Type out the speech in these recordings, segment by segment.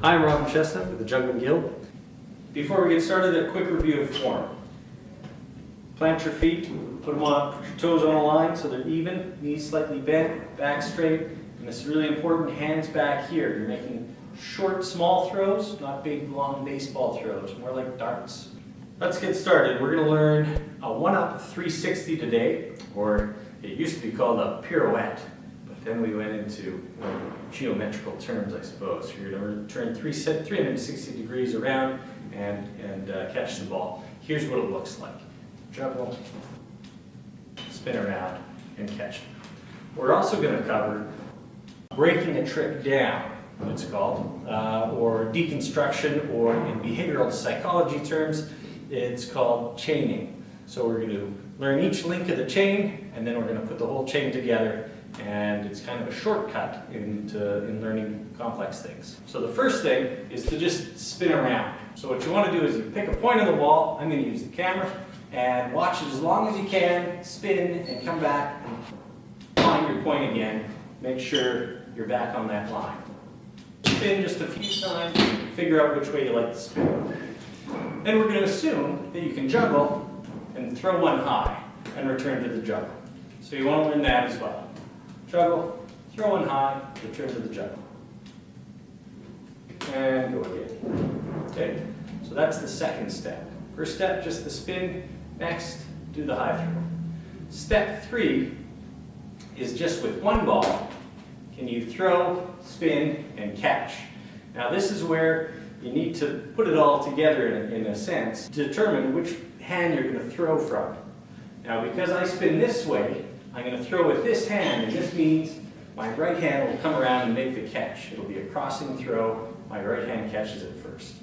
Hi, I'm Robin Chestnut with the Juggling Guild. Before we get started, a quick review of form. Plant your feet, put your toes on a line so they're even, knees slightly bent, back straight, and this is really important, hands back here. You're making short, small throws, not big, long baseball throws, more like darts. Let's get started. We're going to learn a 1-up 360 today, or it used to be called a pirouette, but then we went into geometrical terms, I suppose. You're going to turn 360 degrees around and catch the ball. Here's what it looks like. Juggle, spin around, and catch. We're also going to cover breaking a trick down, it's called, or deconstruction, or in behavioral psychology terms, it's called chaining. So we're going to learn each link of the chain, and then we're going to put the whole chain together, and it's kind of a shortcut in learning complex things. So the first thing is to just spin around. So what you want to do is you pick a point on the wall. I'm going to use the camera, and watch it as long as you can, spin, and come back and find your point again. Make sure you're back on that line. Spin just a few times, figure out which way you like to spin. Then we're going to assume that you can juggle and throw one high and return to the juggle. So you want to learn that as well. Juggle, throw one high, return to the juggle. And go again. Okay, so that's the second step. First step, just the spin. Next, do the high throw. Step 3 is just with one ball. Can you throw, spin, and catch? Now this is where you need to put it all together in a sense to determine which hand you're going to throw from. Now because I spin this way, I'm going to throw with this hand, and this means my right hand will come around and make the catch. It'll be a crossing throw. My right hand catches it first.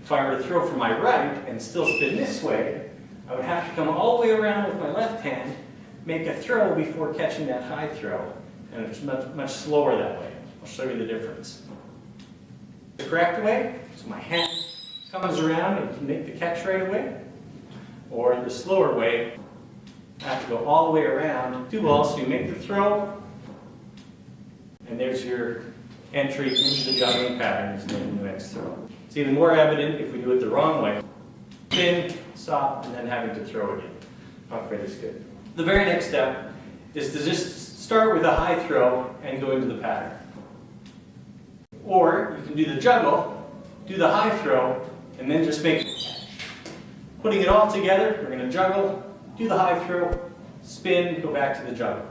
If I were to throw from my right and still spin this way, I would have to come all the way around with my left hand, make a throw before catching that high throw, and it's much slower that way. I'll show you the difference. The correct way, so my hand comes around and can make the catch right away, or the slower way, I have to go all the way around, two balls, so you make the throw, and there's your entry into the juggling pattern, is making the next throw. It's even more evident if we do it the wrong way. Spin, stop, and then having to throw again. Not quite as good. The very next step is to just start with a high throw and go into the pattern. Or you can do the juggle, do the high throw, and then just make the catch. Putting it all together, we're going to juggle, do the high throw, spin, go back to the juggle.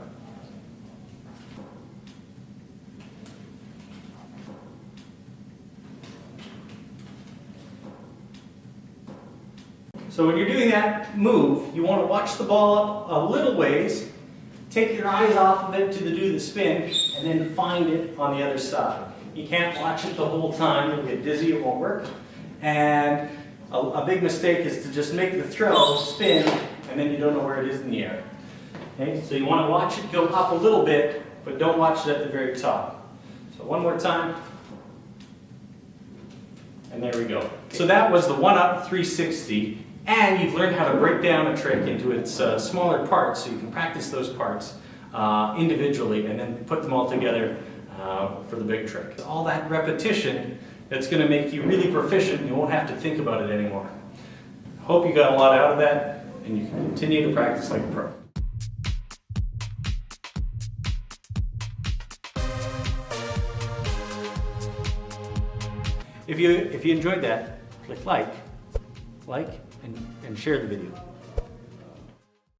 So when you're doing that move, you want to watch the ball up a little ways, take your eyes off of it to do the spin, and then find it on the other side. You can't watch it the whole time, you'll get dizzy, it won't work. And a big mistake is to just make the throw, spin, and then you don't know where it is in the air. Okay? So you want to watch it go up a little bit, but don't watch it at the very top. So one more time. And there we go. So that was the 1-up 360. And you've learned how to break down a trick into its smaller parts, so you can practice those parts individually and then put them all together for the big trick. All that repetition, that's going to make you really proficient and you won't have to think about it anymore. Hope you got a lot out of that and you can continue to practice like a pro. If you enjoyed that, click like, and share the video.